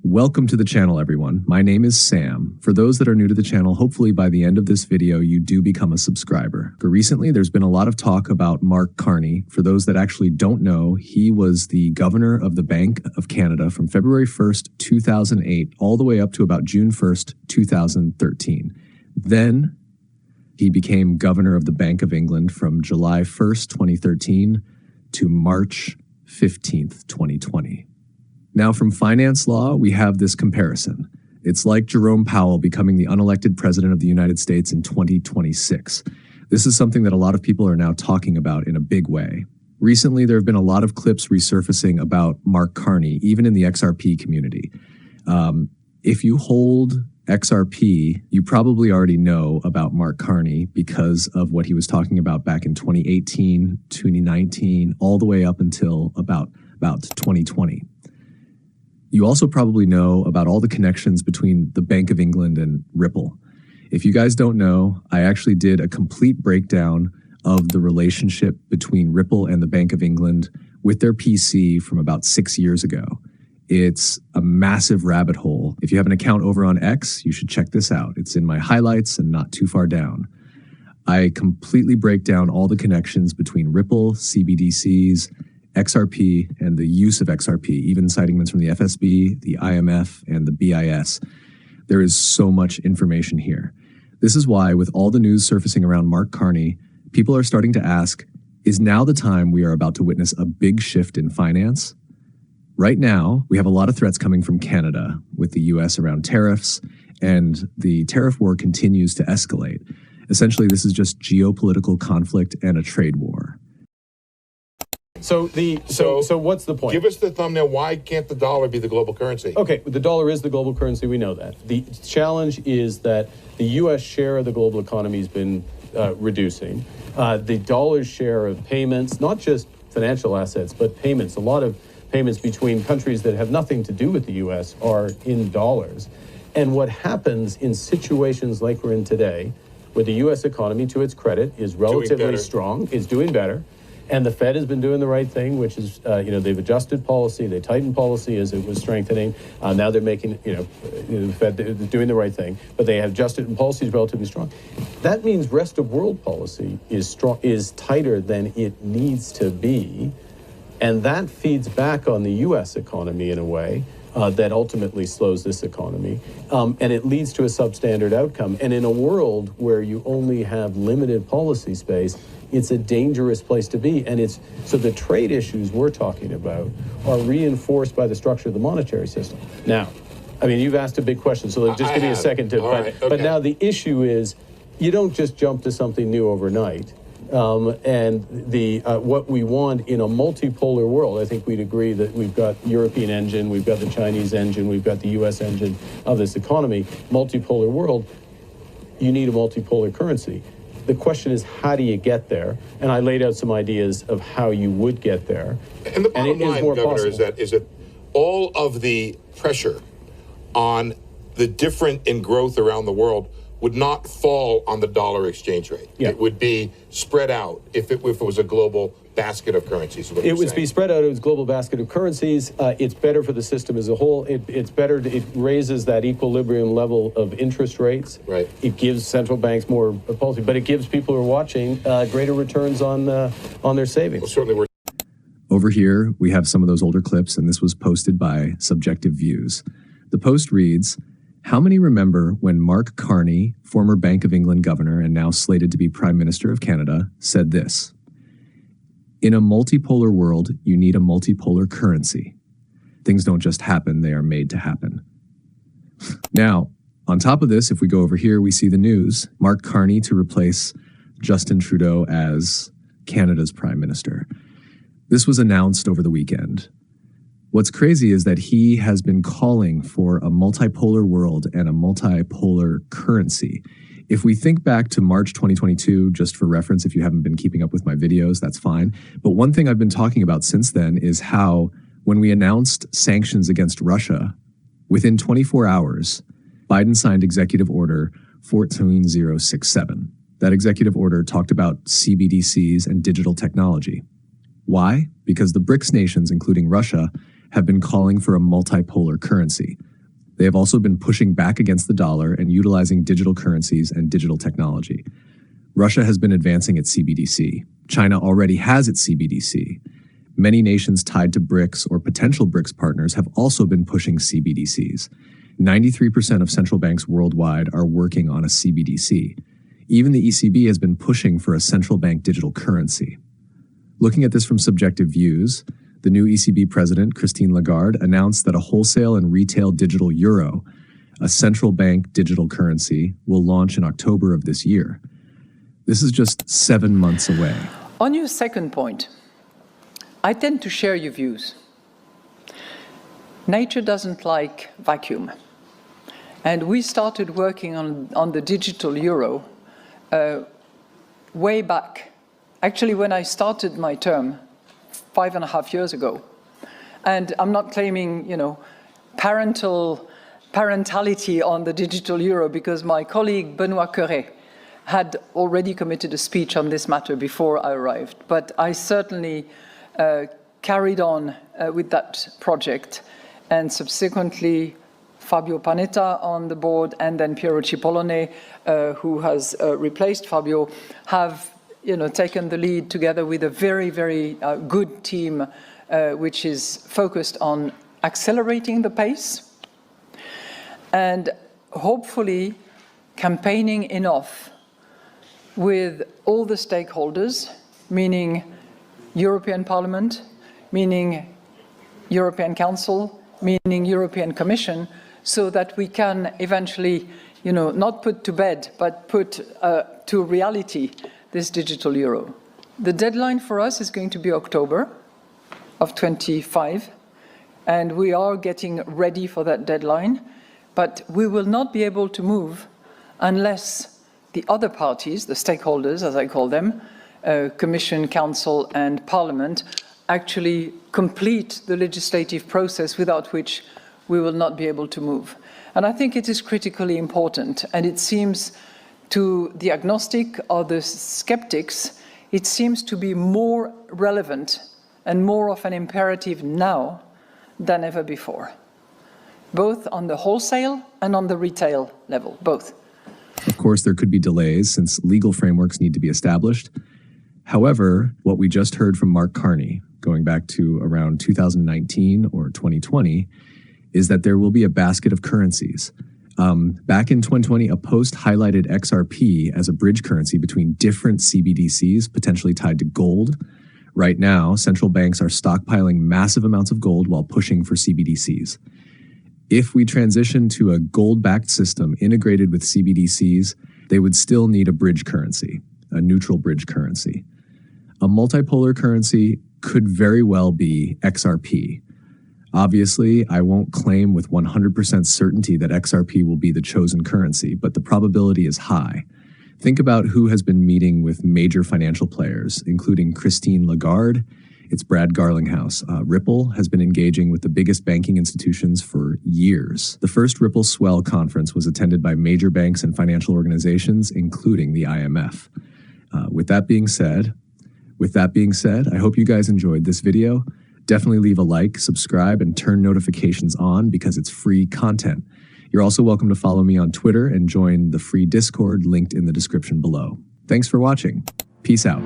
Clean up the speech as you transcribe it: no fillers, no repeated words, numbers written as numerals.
Welcome to the channel, everyone. My name is Sam. For those that are new to the channel, hopefully by the end of this video, you do become a subscriber. Recently, there's been a lot of talk about Mark Carney. For those that actually don't know, he was the governor of the Bank of Canada from February 1st, 2008, all the way up to about June 1st, 2013. Then he became governor of the Bank of England from July 1st, 2013 to March 15th, 2020. Now, from finance law, we have this comparison. It's like Jerome Powell becoming the unelected president of the United States in 2026. This is something that a lot of people are now talking about in a big way. Recently, there have been a lot of clips resurfacing about Mark Carney, even in the XRP community. If you hold XRP, you probably already know about Mark Carney because of what he was talking about back in 2018, 2019, all the way up until about 2020. You also probably know about all the connections between the Bank of England and Ripple. If you guys don't know, I actually did a complete breakdown of the relationship between Ripple and the Bank of England with their PC from about 6 years ago. It's a massive rabbit hole. If you have an account over on X, you should check this out. It's in my highlights and not too far down. I completely break down all the connections between Ripple, CBDCs, XRP, and the use of XRP, even citing ones from the FSB, the IMF, and the BIS. There is so much information here. This is why, with all the news surfacing around Mark Carney, people are starting to ask, is now the time we are about to witness a big shift in finance? Right now, we have a lot of threats coming from Canada, with the US around tariffs, and the tariff war continues to escalate. Essentially, this is just geopolitical conflict and a trade war. So what's the point? Give us the thumbnail. Why can't the dollar be the global currency? Okay, the dollar is the global currency. We know that. The challenge is that the U.S. share of the global economy has been reducing. The dollar's share of payments, not just financial assets, but payments, a lot of payments between countries that have nothing to do with the U.S. are in dollars. And what happens in situations like we're in today, where the U.S. economy, to its credit, is relatively strong, is doing better, and the Fed has been doing the right thing, which is, they've adjusted policy, they tightened policy as it was strengthening. Now they're making, the Fed is doing the right thing, but they have adjusted and policy is relatively strong. That means rest of world policy is tighter than it needs to be, and that feeds back on the U.S. economy in a way that ultimately slows this economy, and it leads to a substandard outcome. And in a world where you only have limited policy space, it's a dangerous place to be. And so the trade issues we're talking about are reinforced by the structure of the monetary system. Now, I mean, you've asked a big question, so just give me a second to, but now the issue is, you don't just jump to something new overnight. And what we want in a multipolar world, I think we'd agree that we've got European engine, we've got the Chinese engine, we've got the US engine of this economy. Multipolar world, you need a multipolar currency. The question is, how do you get there? And I laid out some ideas of how you would get there. And the bottom line, Governor, is that all of the pressure on the difference in growth around the world would not fall on the dollar exchange rate. Yeah. It would be spread out if it was a global basket of currencies. It would be spread out as a global basket of currencies. It's better for the system as a whole. It's better. It raises that equilibrium level of interest rates. Right. It gives central banks more policy, but it gives people who are watching greater returns on their savings. Well, certainly. Over here, we have some of those older clips, and this was posted by Subjective Views. The post reads, "How many remember when Mark Carney, former Bank of England governor and now slated to be Prime Minister of Canada, said this? In a multipolar world, you need a multipolar currency. Things don't just happen, they are made to happen." Now, on top of this, if we go over here, we see the news. Mark Carney to replace Justin Trudeau as Canada's Prime Minister. This was announced over the weekend. What's crazy is that he has been calling for a multipolar world and a multipolar currency. If we think back to March 2022, just for reference, if you haven't been keeping up with my videos, that's fine. But one thing I've been talking about since then is how when we announced sanctions against Russia, within 24 hours, Biden signed Executive Order 14067. That executive order talked about CBDCs and digital technology. Why? Because the BRICS nations, including Russia, have been calling for a multipolar currency. They have also been pushing back against the dollar and utilizing digital currencies and digital technology. Russia has been advancing its CBDC. China already has its CBDC. Many nations tied to BRICS or potential BRICS partners have also been pushing CBDCs. 93% of central banks worldwide are working on a CBDC. Even the ECB has been pushing for a central bank digital currency. Looking at this from subjective views, the new ECB president, Christine Lagarde, announced that a wholesale and retail digital euro, a central bank digital currency, will launch in October of this year. This is just 7 months away. On your second point, I tend to share your views. Nature doesn't like vacuum. And we started working on the digital euro way back. Actually, when I started my term 5.5 years ago. And I'm not claiming, parentality on the digital euro, because my colleague Benoît Cœuré had already committed a speech on this matter before I arrived. But I certainly carried on with that project, and subsequently Fabio Panetta on the board, and then Piero Cipollone, who has replaced Fabio, have taken the lead together with a very, very good team, which is focused on accelerating the pace and hopefully campaigning enough with all the stakeholders, meaning European Parliament, meaning European Council, meaning European Commission, so that we can eventually, not put to bed, but put to reality this digital euro. The deadline for us is going to be October of 25, and we are getting ready for that deadline, but we will not be able to move unless the other parties, the stakeholders, as I call them, Commission, Council, and Parliament, actually complete the legislative process, without which we will not be able to move. And I think it is critically important, and it seems to the agnostic or the skeptics, it seems to be more relevant and more of an imperative now than ever before, both on the wholesale and on the retail level, both. Of course, there could be delays since legal frameworks need to be established. However, what we just heard from Mark Carney, going back to around 2019 or 2020, is that there will be a basket of currencies. Back in 2020, a post highlighted XRP as a bridge currency between different CBDCs, potentially tied to gold. Right now, central banks are stockpiling massive amounts of gold while pushing for CBDCs. If we transition to a gold-backed system integrated with CBDCs, they would still need a bridge currency, a neutral bridge currency. A multipolar currency could very well be XRP. Obviously, I won't claim with 100% certainty that XRP will be the chosen currency, but the probability is high. Think about who has been meeting with major financial players, including Christine Lagarde. It's Brad Garlinghouse. Ripple has been engaging with the biggest banking institutions for years. The first Ripple Swell conference was attended by major banks and financial organizations, including the IMF. With that being said, I hope you guys enjoyed this video. Definitely leave a like, subscribe, and turn notifications on because it's free content. You're also welcome to follow me on Twitter and join the free Discord linked in the description below. Thanks for watching. Peace out.